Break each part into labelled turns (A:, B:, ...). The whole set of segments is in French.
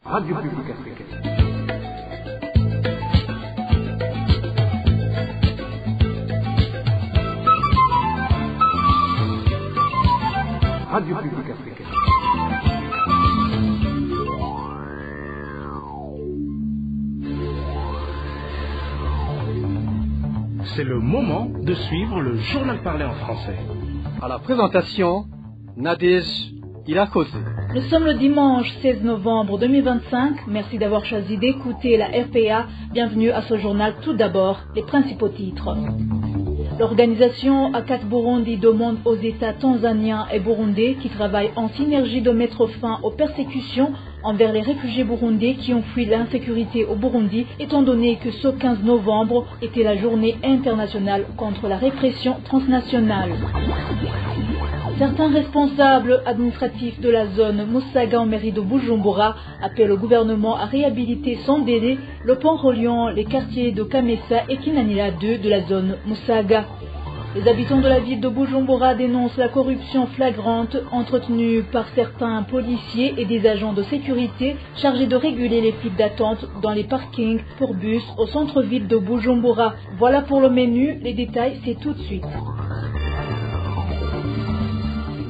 A: Radio Publique Africaine. Radio Publique Africaine.
B: C'est le moment de suivre le journal parlé en français.
A: À la présentation, Nadège Irakoze.
C: Nous sommes le dimanche 16 novembre 2025. Merci d'avoir choisi d'écouter la RPA. Bienvenue à ce journal. Tout d'abord, les principaux titres. L'organisation ACAT Burundi demande aux États tanzaniens et burundais qui travaillent en synergie de mettre fin aux persécutions envers les réfugiés burundais qui ont fui l'insécurité au Burundi, étant donné que ce 15 novembre était la journée internationale contre la répression transnationale. Certains responsables administratifs de la zone Musaga en mairie de Bujumbura appellent le gouvernement à réhabiliter sans délai le pont reliant les quartiers de Kamesa et Kinanila 2 de la zone Musaga. Les habitants de la ville de Bujumbura dénoncent la corruption flagrante entretenue par certains policiers et des agents de sécurité chargés de réguler les files d'attente dans les parkings pour bus au centre-ville de Bujumbura. Voilà pour le menu, les détails c'est tout de suite.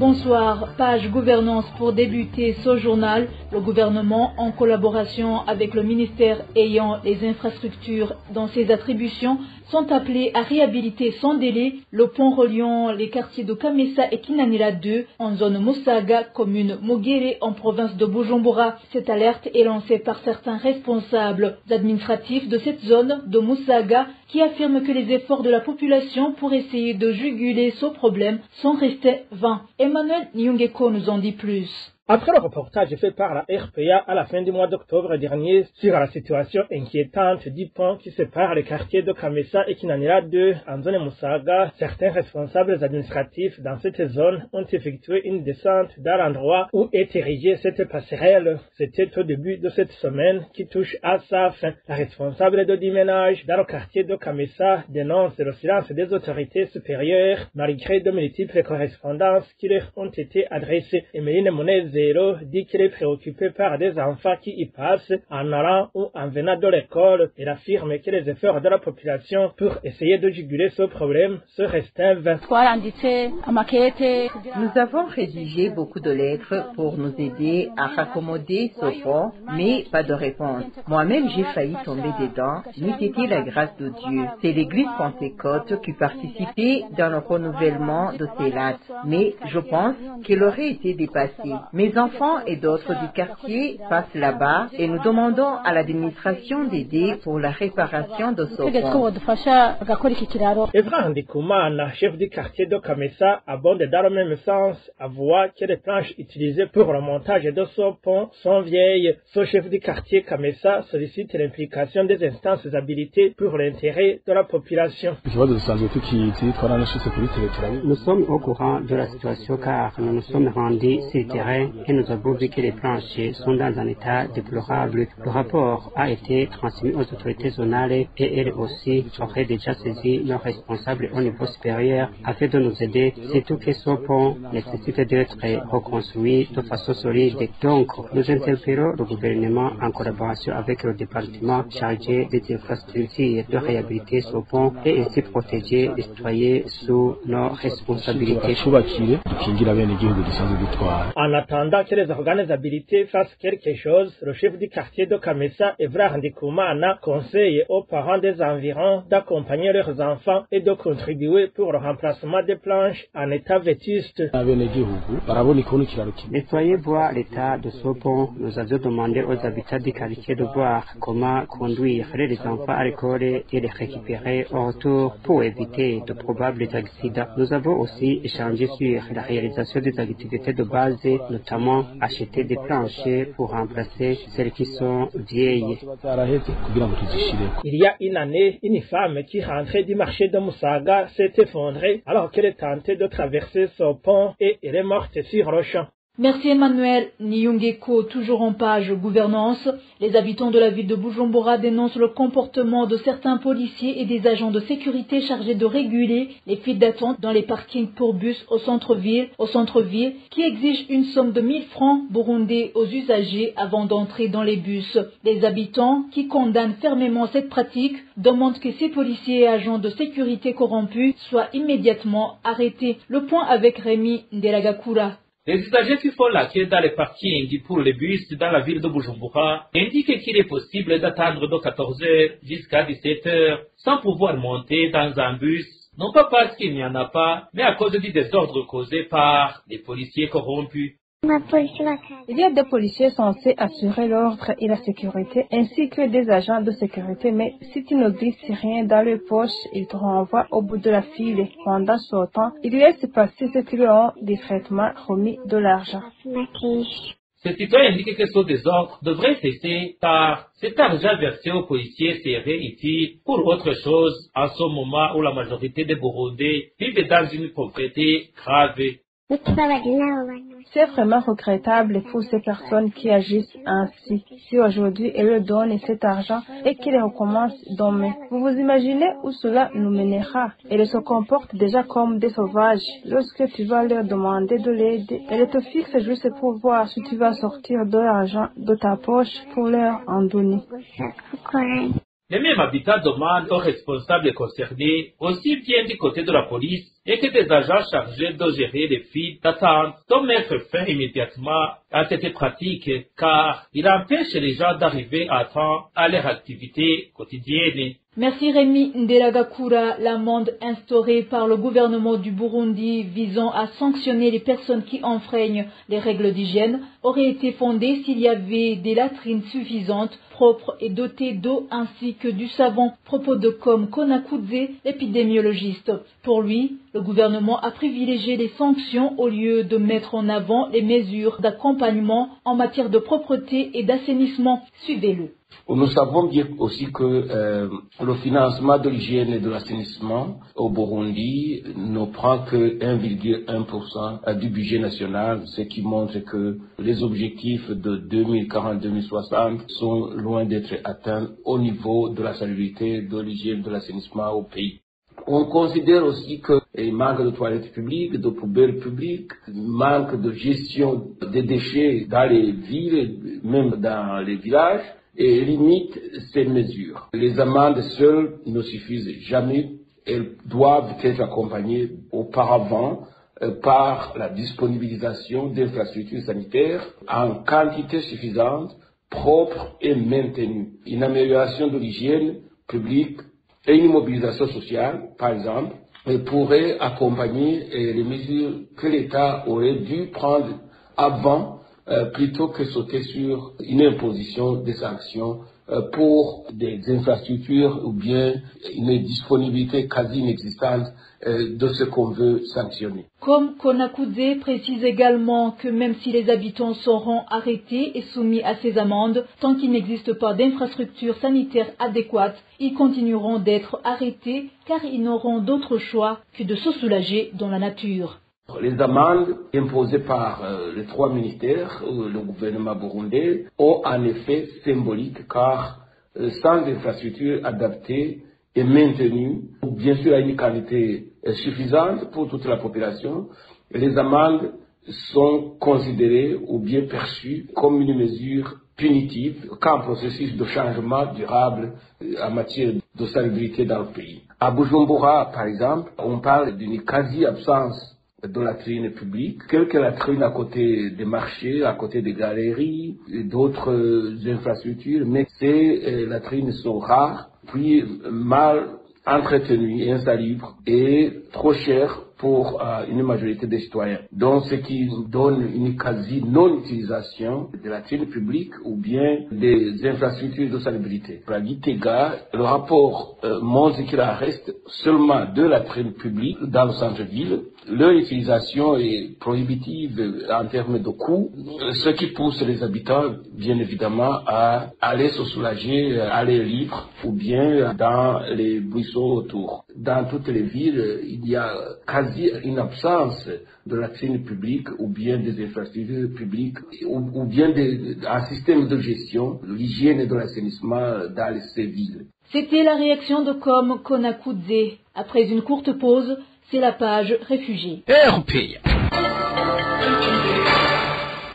C: Bonsoir, page gouvernance pour débuter ce journal. Le gouvernement, en collaboration avec le ministère ayant les infrastructures dans ses attributions, sont appelés à réhabiliter sans délai le pont reliant les quartiers de Kamesa et Kinanila 2 en zone Musaga, commune Mugere en province de Bujumbura. Cette alerte est lancée par certains responsables administratifs de cette zone de Musaga qui affirment que les efforts de la population pour essayer de juguler ce problème sont restés vains. Emmanuel Nyungeko nous en dit plus.
D: Après le reportage fait par la RPA à la fin du mois d'octobre dernier sur la situation inquiétante du pont qui sépare les quartiers de Kamesa et Kinanila 2 en zone Musaga, certains responsables administratifs dans cette zone ont effectué une descente dans l'endroit où est érigée cette passerelle. C'était au début de cette semaine qui touche à sa fin. La responsable de du ménage dans le quartier de Kamesa dénonce le silence des autorités supérieures malgré de multiples correspondances qui leur ont été adressées. Emeline Moneze dit qu'il est préoccupé par des enfants qui y passent en allant ou en venant de l'école. Il affirme que les efforts de la population pour essayer de juguler ce problème se restreignent.
E: Nous avons rédigé beaucoup de lettres pour nous aider à raccommoder ce pont, mais pas de réponse. Moi-même, j'ai failli tomber dedans, mais c'était la grâce de Dieu. C'est l'église Pentecôte qui participait dans le renouvellement de ces lattes, mais je pense qu'elle aurait été dépassée. Mes enfants et d'autres du quartier passent là-bas et nous demandons à l'administration d'aider pour la réparation de ce pont.
D: Evra Ndikumana, chef du quartier de Kamesa, abonde dans le même sens à voir que les planches utilisées pour le montage de ce pont sont vieilles. Ce chef du quartier Kamesa sollicite l'implication des instances habilitées pour l'intérêt de la population.
F: Nous sommes au courant de la situation car nous nous sommes rendus sur le terrain et nous avons vu que les planchers sont dans un état déplorable. Le rapport a été transmis aux autorités zonales et elles aussi auraient déjà saisi nos responsables au niveau supérieur afin de nous aider, surtout que ce pont nécessite d'être reconstruit de façon solide. Donc, nous interpellons le gouvernement en collaboration avec le département chargé des infrastructures de réhabiliter ce pont et ainsi protéger les citoyens sous nos responsabilités.
D: En attendant que les organes habilités fassent quelque chose, le chef du quartier de Kamesa, Evra Ndikumana, conseille aux parents des environs d'accompagner leurs enfants et de contribuer pour le remplacement des planches en état vétuste.
F: Les citoyens voient l'état de ce pont. Nous avions demandé aux habitants du quartier de voir comment conduire les enfants à l'école et les récupérer au retour pour éviter de probables accidents. Nous avons aussi échangé sur la réalisation des activités de base, notamment acheter des planchers pour remplacer celles qui sont vieilles.
D: Il y a une année, une femme qui rentrait du marché de Musaga s'est effondrée alors qu'elle tentait de traverser son pont et elle est morte sur le champ.
C: Merci Emmanuel. Nyungeko, toujours en page gouvernance. Les habitants de la ville de Bujumbura dénoncent le comportement de certains policiers et des agents de sécurité chargés de réguler les files d'attente dans les parkings pour bus au centre-ville, qui exigent une somme de 1000 francs burundais aux usagers avant d'entrer dans les bus. Les habitants, qui condamnent fermement cette pratique, demandent que ces policiers et agents de sécurité corrompus soient immédiatement arrêtés. Le point avec Rémi Ndelagakura.
G: Les usagers qui font la queue dans les parkings pour les bus dans la ville de Bujumbura indiquent qu'il est possible d'attendre de 14 h jusqu'à 17 h sans pouvoir monter dans un bus, non pas parce qu'il n'y en a pas, mais à cause du désordre causé par les policiers corrompus.
H: Il y a des policiers censés assurer l'ordre et la sécurité, ainsi que des agents de sécurité, mais si tu ne glisses rien dans les poches, ils te renvoient au bout de la file. Pendant ce temps, ils laissent passer ceux qui leur ont discrètement remis de l'argent.
G: Ces citoyens indiquent que ce désordre devrait cesser car cet argent versé aux policiers serait utile pour autre chose en ce moment où la majorité des Burundais vivent dans une pauvreté grave.
H: C'est vraiment regrettable pour ces personnes qui agissent ainsi. Si aujourd'hui elles leur donnent cet argent et qu'ils recommencent demain, vous vous imaginez où cela nous mènera? Elles se comportent déjà comme des sauvages. Lorsque tu vas leur demander de l'aide, elles te fixent juste pour voir si tu vas sortir de l'argent de ta poche pour leur en donner.
G: Les mêmes habitants demandent aux responsables concernés, aussi bien du côté de la police et que des agents chargés de gérer les files d'attente, de mettre fin immédiatement à cette pratique car il empêche les gens d'arriver à temps à leur activité quotidienne.
C: Merci Rémi Ndelagakura. L'amende instaurée par le gouvernement du Burundi visant à sanctionner les personnes qui enfreignent les règles d'hygiène aurait été fondée s'il y avait des latrines suffisantes, propres et dotées d'eau ainsi que du savon. Propos de Konakudze, l'épidémiologiste. Pour lui, le gouvernement a privilégié les sanctions au lieu de mettre en avant les mesures d'accompagnement en matière de propreté et d'assainissement. Suivez-le.
I: Nous savons bien aussi que le financement de l'hygiène et de l'assainissement au Burundi ne prend que 1,1% du budget national, ce qui montre que les objectifs de 2040-2060 sont loin d'être atteints au niveau de la salubrité, de l'hygiène, de l'assainissement au pays. On considère aussi qu'il manque de toilettes publiques, de poubelles publiques, manque de gestion des déchets dans les villes, même dans les villages, et limite ces mesures. Les amendes seules ne suffisent jamais. Elles doivent être accompagnées auparavant par la disponibilisation d'infrastructures sanitaires en quantité suffisante, propres et maintenues. Une amélioration de l'hygiène publique et une mobilisation sociale, par exemple, pourrait accompagner les mesures que l'État aurait dû prendre avant plutôt que sauter sur une imposition des sanctions pour des infrastructures ou bien une disponibilité quasi inexistante de ce qu'on veut sanctionner.
C: Comme Konakudze précise également que même si les habitants seront arrêtés et soumis à ces amendes, tant qu'il n'existe pas d'infrastructures sanitaires adéquates, ils continueront d'être arrêtés car ils n'auront d'autre choix que de se soulager dans la nature.
I: Les amendes imposées par les trois ministères, le gouvernement burundais, ont un effet symbolique car sans infrastructure adaptée et maintenue, bien sûr à une qualité suffisante pour toute la population, les amendes sont considérées ou bien perçues comme une mesure punitive qu'un processus de changement durable en matière de salubrité dans le pays. À Bujumbura, par exemple, on parle d'une quasi-absence de latrines publiques, quelques latrines à côté des marchés, à côté des galeries et d'autres infrastructures, mais ces latrines sont rares, puis mal entretenues et insalubres et trop chères pour une majorité des citoyens. Donc, ce qui donne une quasi non-utilisation des latrines publiques ou bien des infrastructures de salubrité. Pour la Gitega, le rapport montre qu'il en reste seulement 2 latrines publiques dans le centre-ville. Leur utilisation est prohibitive en termes de coûts, ce qui pousse les habitants, bien évidemment, à aller se soulager à l'air libre ou bien dans les buissons autour. Dans toutes les villes, il y a quasi quasi une absence de la scène publique ou bien des infrastructures publiques ou bien un système de gestion, de l'hygiène et de l'assainissement dans ces villes.
C: C'était la réaction de Com Konakudze. Après une courte pause, c'est la page réfugiés.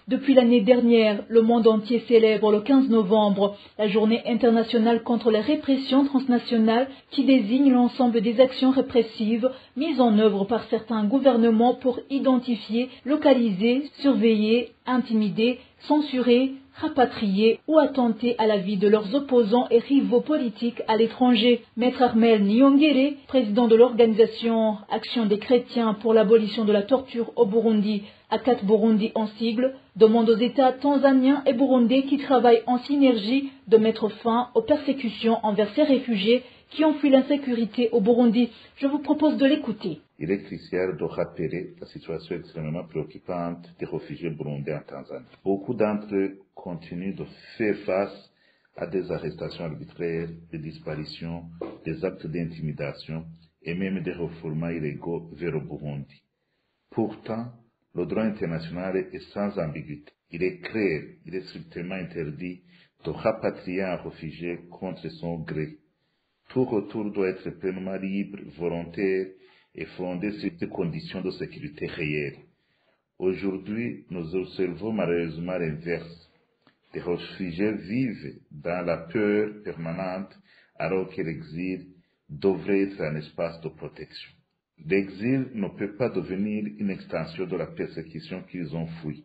C: Depuis l'année dernière, le monde entier célèbre le 15 novembre la journée internationale contre les répressions transnationales qui désigne l'ensemble des actions répressives mises en œuvre par certains gouvernements pour identifier, localiser, surveiller, intimider, censurer, rapatrier ou attenter à la vie de leurs opposants et rivaux politiques à l'étranger. Maître Armel Niyongere, président de l'organisation Action des chrétiens pour l'abolition de la torture au Burundi, ACAT Burundi en sigle, demande aux États tanzaniens et burundais qui travaillent en synergie de mettre fin aux persécutions envers ces réfugiés qui ont fui l'insécurité au Burundi. Je vous propose de l'écouter.
J: Il est crucial de rappeler la situation extrêmement préoccupante des réfugiés burundais en Tanzanie. Beaucoup d'entre eux continuent de faire face à des arrestations arbitraires, des disparitions, des actes d'intimidation et même des refoulements illégaux vers le Burundi. Pourtant, le droit international est sans ambiguïté. Il est clair, il est strictement interdit de rapatrier un réfugié contre son gré. Tout retour doit être pleinement libre, volontaire et fondé sur des conditions de sécurité réelles. Aujourd'hui, nous observons malheureusement l'inverse. Les réfugiés vivent dans la peur permanente alors que l'exil devrait être un espace de protection. L'exil ne peut pas devenir une extension de la persécution qu'ils ont fui.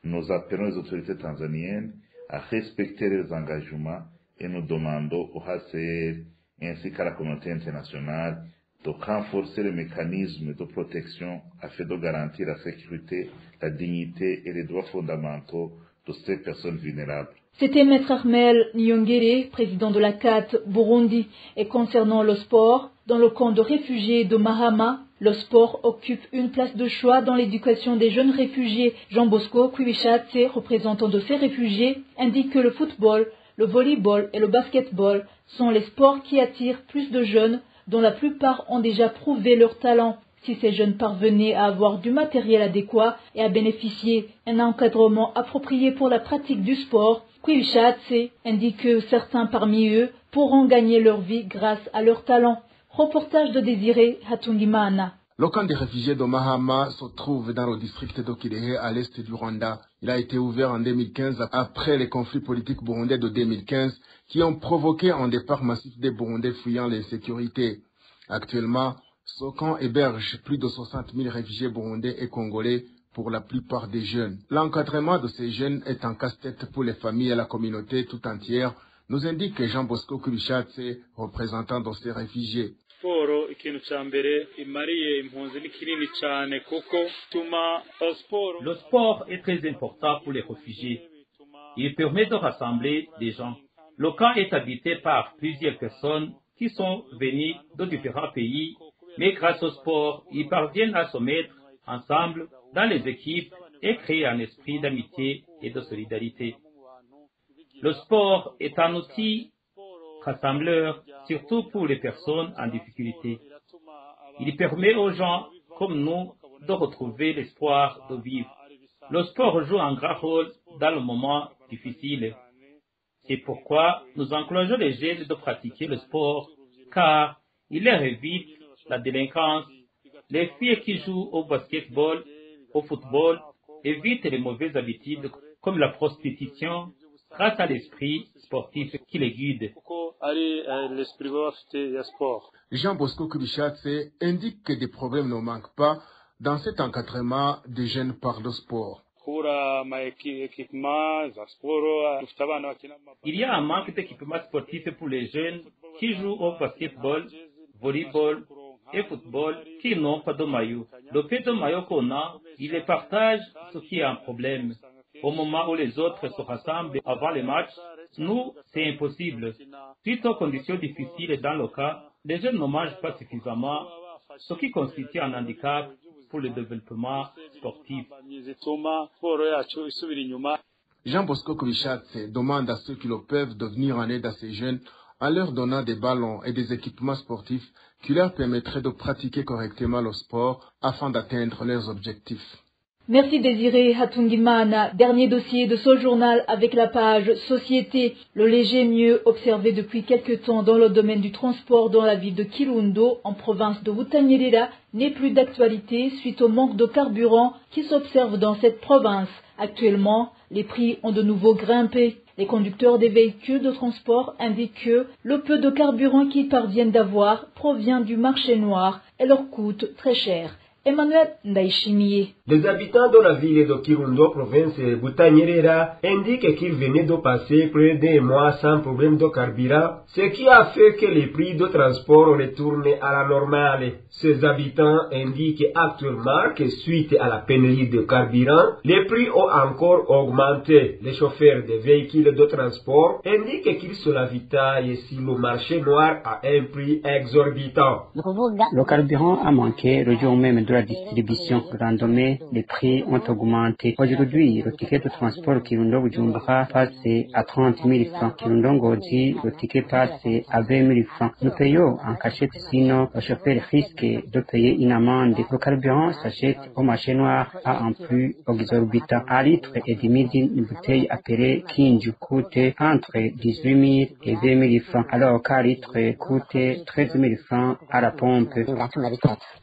J: Nous appelons les autorités tanzaniennes à respecter leurs engagements et nous demandons au HCR ainsi qu'à la communauté internationale de renforcer les mécanismes de protection afin de garantir la sécurité, la dignité et les droits fondamentaux de ces personnes vulnérables.
C: C'était Maître Armel Niyongere, président de la CAT Burundi. Et concernant le sport, dans le camp de réfugiés de Mahama, le sport occupe une place de choix dans l'éducation des jeunes réfugiés. Jean Bosco Kwibishatse, représentant de ces réfugiés, indique que le football, le volleyball et le basketball sont les sports qui attirent plus de jeunes, dont la plupart ont déjà prouvé leur talent. Si ces jeunes parvenaient à avoir du matériel adéquat et à bénéficier d'un encadrement approprié pour la pratique du sport, Kwibishatse indique que certains parmi eux pourront gagner leur vie grâce à leur talent. Reportage de Désiré Hatungimana.
K: Le camp des réfugiés de Mahama se trouve dans le district d'Okilehe à l'est du Rwanda. Il a été ouvert en 2015 après les conflits politiques burundais de 2015 qui ont provoqué un départ massif des Burundais fuyant l'insécurité. Actuellement, ce camp héberge plus de 60 000 réfugiés burundais et congolais, pour la plupart des jeunes. L'encadrement de ces jeunes est un casse-tête pour les familles et la communauté tout entière, nous indique Jean Bosco Kwibishatse, représentant de ces réfugiés.
G: Le sport est très important pour les réfugiés. Il permet de rassembler des gens. Le camp est habité par plusieurs personnes qui sont venues de différents pays, mais grâce au sport, ils parviennent à se mettre ensemble dans les équipes et créer un esprit d'amitié et de solidarité. Le sport est un outil rassembleur, surtout pour les personnes en difficulté. Il permet aux gens comme nous de retrouver l'espoir de vivre. Le sport joue un grand rôle dans le moment difficile. C'est pourquoi nous encourageons les jeunes de pratiquer le sport, car il leur évite la délinquance. Les filles qui jouent au basketball, au football, évitent les mauvaises habitudes comme la prostitution grâce à l'esprit sportif qui les guide.
K: Jean Bosco Kwibishatse indique que des problèmes ne manquent pas dans cet encadrement des jeunes par le sport.
G: Il y a un manque d'équipement sportif pour les jeunes qui jouent au basketball, volleyball et football qui n'ont pas de maillot. Le peu de maillot qu'on a, ils les partagent, ce qui est un problème. Au moment où les autres se rassemblent avant les matchs, nous, c'est impossible. Suite aux conditions difficiles dans le cas, les jeunes ne mangent pas suffisamment, ce qui constitue un handicap pour le développement sportif.
K: Jean Bosco Kwibishatse demande à ceux qui le peuvent de venir en aide à ces jeunes en leur donnant des ballons et des équipements sportifs qui leur permettraient de pratiquer correctement le sport afin d'atteindre leurs objectifs.
C: Merci Désiré Hatungimana. Dernier dossier de ce journal avec la page Société. Le léger mieux observé depuis quelque temps dans le domaine du transport dans la ville de Kirundo, en province de Butanyerera, n'est plus d'actualité suite au manque de carburant qui s'observe dans cette province. Actuellement, les prix ont de nouveau grimpé. Les conducteurs des véhicules de transport indiquent que le peu de carburant qu'ils parviennent d'avoir provient du marché noir et leur coûte très cher. Emmanuel Ndaishimiye.
L: Les habitants de la ville de Kirundo, province de Butanyerera, indiquent qu'ils venaient de passer près d'un mois sans problème de carburant, ce qui a fait que les prix de transport retournent à la normale. Ces habitants indiquent actuellement que suite à la pénurie de carburant, les prix ont encore augmenté. Les chauffeurs des véhicules de transport indiquent qu'ils se ravitaillent sur le marché noir à un prix exorbitant.
F: Le carburant a manqué le jour même de la distribution randomée, les prix ont augmenté. Aujourd'hui, le ticket de transport Kirundo-Bujumbura passe à 30 000 francs. Kirundo-Ngozi, le ticket passe à 20 000 francs. Nous payons en cachette, sinon le chauffeur risque de payer une amende. Le carburant s'achète au marché noir à un prix exorbitant. Un litre et demi d'une bouteille appelée Kinju coûte entre 18 000 et 20 000 francs, alors qu'un litre coûte 13 000 francs à la pompe.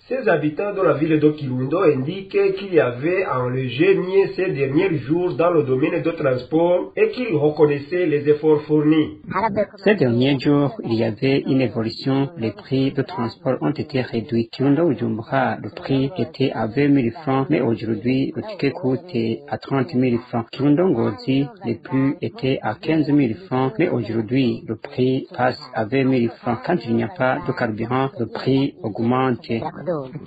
L: Ces habitants de la ville de Kirundo indiquent qu'il y avait un léger niais ces derniers jours dans le domaine de transport et qu'ils reconnaissaient les efforts fournis.
F: Ces derniers jours, il y avait une évolution. Les prix de transport ont été réduits. Kirundo-Bujumbura, le prix était à 20 000 francs, mais aujourd'hui, le ticket coûte à 30 000 francs. Kirundo-Ngozi, le prix était à 15 000 francs, mais aujourd'hui, le prix passe à 20 000 francs. Quand il n'y a pas de carburant, le prix augmente.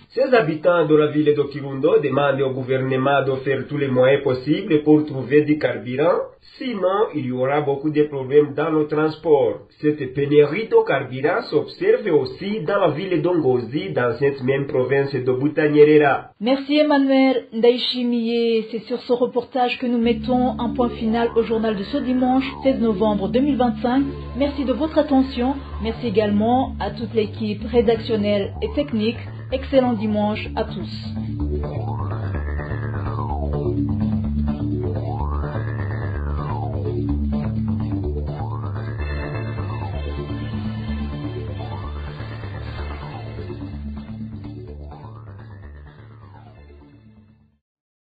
L: Ces habitants de la ville de Kirundo demandent au gouvernement de faire tous les moyens possibles pour trouver du carburant, sinon il y aura beaucoup de problèmes dans le transport. Cette pénurie de carburant s'observe aussi dans la ville d'Ongozi, dans cette même province de Butanyerera.
C: Merci Emmanuel Ndaishimiye. C'est sur ce reportage que nous mettons un point final au journal de ce dimanche 16 novembre 2025. Merci de votre attention. Merci également à toute l'équipe rédactionnelle et technique. Excellent dimanche à tous.